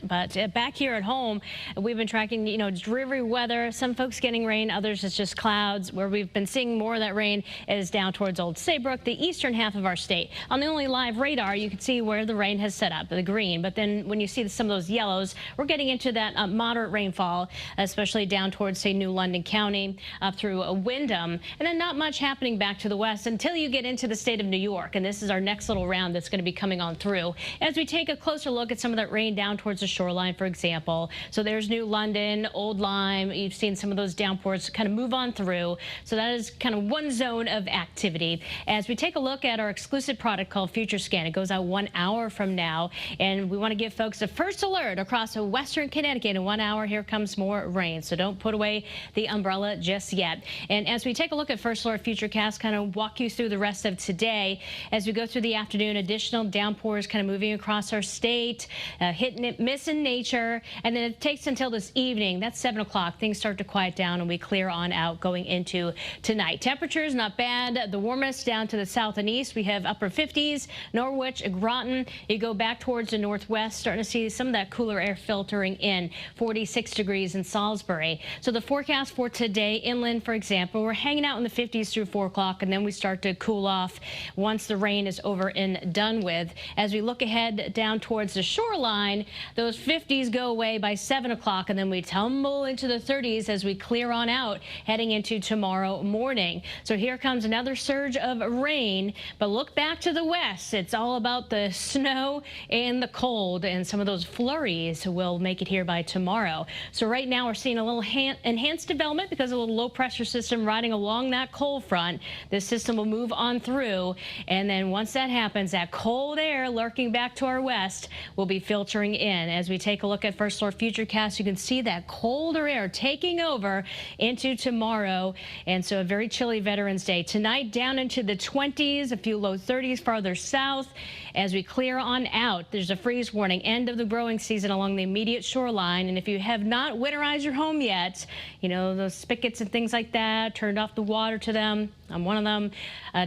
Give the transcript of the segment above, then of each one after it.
But back here at home, we've been tracking, dreary weather. Some folks getting rain, others it's just clouds. Where we've been seeing more of that rain is down towards Old Saybrook, the eastern half of our state. On the only live radar, you can see where the rain has set up, the green. But then when you see some of those yellows, we're getting into that moderate rainfall, especially down towards, say, New London County, up through Windham. And then not much happening back to the west until you get into the state of New York. And this is our next little round that's going to be coming on through. As we take a closer look at some of that rain down towards the shoreline, for example. So there's New London, Old Lyme. You've seen some of those downpours kind of move on through. So that is kind of one zone of activity. As we take a look at our exclusive product called Future Scan, it goes out 1 hour from now. And we want to give folks a first alert across western Connecticut. In 1 hour, here comes more rain. So don't put away the umbrella just yet. And as we take a look at First Alert Futurecast, kind of walk you through the rest of today. As we go through the afternoon, additional downpours kind of moving across our state, hitting it, missing nature, and then it takes until this evening. That's 7 o'clock. Things start to quiet down and we clear on out going into tonight. Temperatures not bad. The warmest down to the south and east. We have upper 50s, Norwich, Groton. You go back towards the northwest, starting to see some of that cooler air filtering in. 46 degrees in Salisbury. So the forecast for today, inland, for example, we're hanging out in the 50s through 4 o'clock, and then we start to cool off once the rain is over and done with. As we look ahead down towards the shoreline, those 50s go away by 7 o'clock, and then we tumble into the 30s as we clear on out heading into tomorrow morning. So here comes another surge of rain, but look back to the west. It's all about the snow and the cold, and some of those flurries will make it here by tomorrow. So right now we're seeing a little enhanced development because of a little low pressure system riding along that cold front. This system will move on through, and then once that happens, that cold air lurking back to our west will be filtering in. As we take a look at First Alert Futurecast, you can see that colder air taking over into tomorrow, and so a very chilly Veterans Day. Tonight down into the 20s, a few low 30s farther south. As we clear on out, there's a freeze warning, end of the growing season along the immediate shoreline. And if you have not winterized your home yet, those spigots and things like that, turned off the water to them. I'm one of them.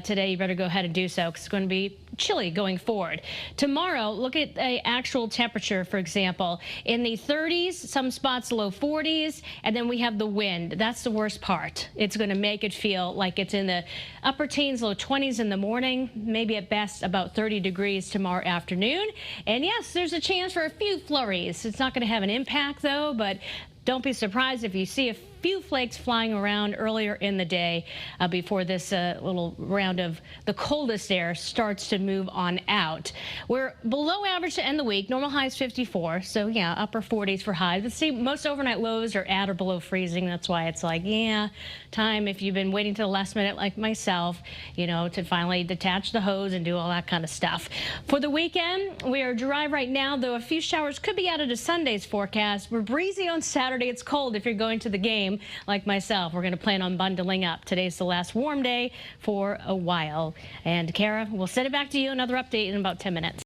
Today, you better go ahead and do so because it's going to be chilly going forward. Tomorrow, look at the actual temperature, for example. In the 30s, some spots low 40s, and then we have the wind. That's the worst part. It's going to make it feel like it's in the upper teens, low 20s in the morning, maybe at best about 30 degrees tomorrow afternoon. And yes, there's a chance for a few flurries. It's not going to have an impact, though, but don't be surprised if you see a few flakes flying around earlier in the day before this little round of the coldest air starts to move on out. We're below average to end the week. Normal high is 54, so yeah, upper 40s for highs. But see, most overnight lows are at or below freezing. That's why it's like, yeah, time if you've been waiting to the last minute like myself, to finally detach the hose and do all that kind of stuff. For the weekend, we are dry right now, though a few showers could be added to Sunday's forecast. We're breezy on Saturday. It's cold if you're going to the game. Like myself, we're going to plan on bundling up. Today's the last warm day for a while. And Kara, we'll send it back to you. Another update in about 10 minutes.